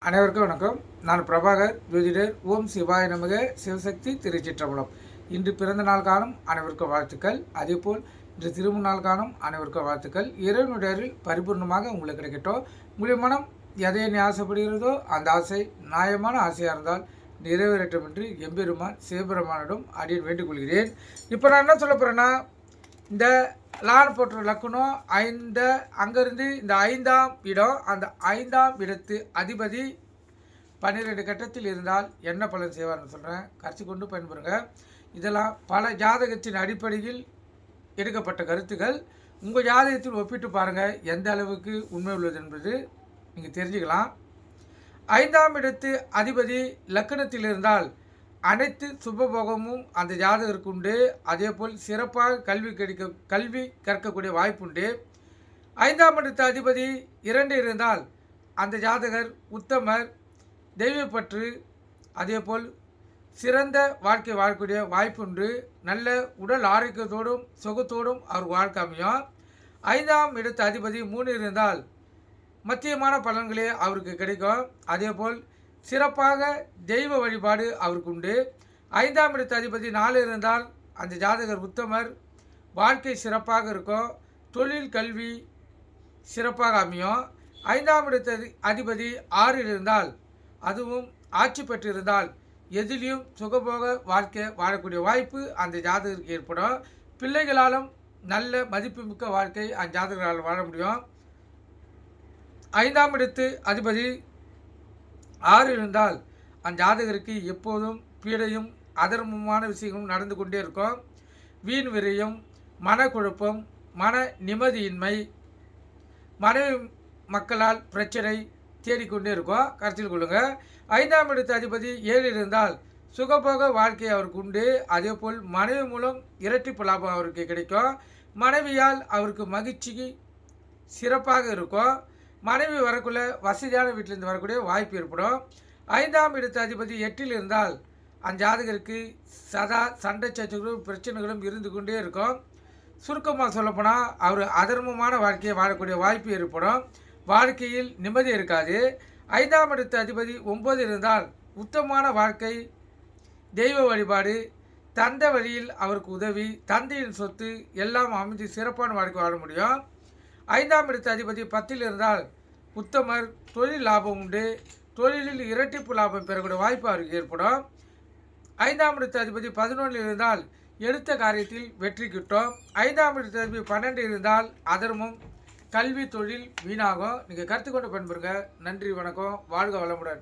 அனைவருக்கும் வணக்கம். நான் பிரபாகர் ஜோதிடர். ஓம் சிவாய நமக. சிவசக்தி திருச்சிற்றம்பலம். இன்று பிறந்த நாள் காணும் அனைவருக்கும் வாழ்த்துக்கள். அதேபோல் இன்று திருமண நாள் காணும் அனைவருக்கும் வாழ்த்துக்கள். இறைவனுடைய அருள் பரிபூர்ணமாக உங்களுக்கு கிடைக்கட்டும். உங்களுடைய மனம் எதை நீ ஆசைப்படுகிறதோ அந்த ஆசை நியாயமான ஆசையாக இருந்தால் நிறைவேறட்டும் என்று எம்பெருமான் சிவபெருமானிடம் அடியேன் வேண்டிக் கொள்கிறேன். இப்போ நான் என்ன சொல்ல போகிறேன்னா, இந்த லான் போட்ட லக்குனம் அங்கேருந்து இந்த 5ஆம் இடம், அந்த 5ஆம் இடத்து அதிபதி 12 கட்டத்தில் இருந்தால் என்ன பலன் செய்வார்னு சொல்கிறேன். கரைச்சி கொண்டு பயன்பெறுங்க. இதெல்லாம் பல ஜாதகத்தின் அடிப்படையில் எடுக்கப்பட்ட கருத்துக்கள். உங்கள் ஜாதகத்தில் ஒப்பிட்டு பாருங்கள் எந்த அளவுக்கு உண்மை உள்ளது என்பது நீங்கள் தெரிஞ்சுக்கலாம். 5ஆம் இடத்து அதிபதி லக்கணத்தில் இருந்தால் அனைத்து சுபபோகமும் அந்த ஜாதகருக்கு உண்டு. அதேபோல் சிறப்பாக கல்வி கற்கக்கூடிய வாய்ப்புண்டு. 5ஆம் இடத்து அதிபதி 2 இருந்தால் அந்த ஜாதகர் உத்தமர், தெய்வப்பற்று, அதேபோல் சிறந்த வாழ்க்கை வாழக்கூடிய வாய்ப்புண்டு. நல்ல உடல் ஆரோக்கியத்தோடும் சுகத்தோடும் அவர் வாழ்க்கை அமையும். 5ஆம் இடத்து அதிபதி 3 இருந்தால் மத்தியமான பலன்களே அவருக்கு கிடைக்கும். அதேபோல் சிறப்பாக தெய்வ வழிபாடு அவருக்கு உண்டு. 5ஆம் இடத்து அதிபதி 4 இருந்தால் அந்த ஜாதகர் உத்தமர், வாழ்க்கை சிறப்பாக இருக்கும், தொழில் கல்வி சிறப்பாக அமையும். 5ஆம் இடத்து அதிபதி 6 இருந்தால், அதுவும் ஆட்சி பெற்றிருந்தால் எதிலையும் சுகபோக வாழ்க்கை வாழக்கூடிய வாய்ப்பு அந்த ஜாதகருக்கு ஏற்படும். பிள்ளைகளாலும் நல்ல மதிப்புமிக்க வாழ்க்கை அந்த ஜாதகரால் வாழ முடியும். 5ஆம் இடத்து அதிபதி 6 இருந்தால் அந்த ஜாதகருக்கு எப்போதும் பீடையும் அதர்மமான விஷயங்களும் நடந்து கொண்டே இருக்கும். வீண் விரயம், மனக்குழப்பம், மன நிம்மதியின்மை, மனைவி மக்களால் பிரச்சனை தேடிக்கொண்டே இருக்கும். கருத்தில் கொள்ளுங்கள். 5ஆம் இடத்து அதிபதி 7 இருந்தால் சுகபோக வாழ்க்கை அவருக்கு உண்டு. அதேபோல் மனைவி மூலம் இரட்டிப்பு லாபம் அவருக்கு கிடைக்கும். மனைவியால் அவருக்கு மகிழ்ச்சி சிறப்பாக இருக்கும். மனைவி வரக்குள்ள வசதியான வீட்டிலிருந்து வரக்கூடிய வாய்ப்பு ஏற்படும். 5ஆம் இடத்து அதிபதி 8 இருந்தால் அந்த ஜாதகருக்கு சதா சண்டை சச்சரவுகளும் பிரச்சனைகளும் இருந்து கொண்டே இருக்கும். சுருக்கமாக சொல்லப்போனால் அவர் அதர்மமான வாழ்க்கையை வாழக்கூடிய வாய்ப்பு ஏற்படும். வாழ்க்கையில் நிம்மதி இருக்காது. 5ஆம் இடத்து அதிபதி 9 இருந்தால் உத்தமமான வாழ்க்கை, தெய்வ வழிபாடு, தந்தை வழியில் அவருக்கு உதவி, தந்தையின் சொத்து எல்லாம் அமைந்து சிறப்பான வாழ்க்கை வாழ முடியும். 5ஆம் இடத்து அதிபதி 10 இருந்தால் உத்தமர், தொழில் லாபம் உண்டு, தொழிலில் இரட்டிப்பு லாபம் பெறக்கூடிய வாய்ப்பு அவருக்கு ஏற்படும். 5ஆம் இடத்து அதிபதி 11 இருந்தால் எடுத்த காரியத்தில் வெற்றி கிட்டும். 5ஆம் இடத்து அதிபதி 12 இருந்தால் அதர்மம், கல்வி, தொழில் வீணாகும். நீங்கள் கருத்து கொண்டு பயன்பெறுங்க. நன்றி, வணக்கம், வாழ்க வளமுடன்.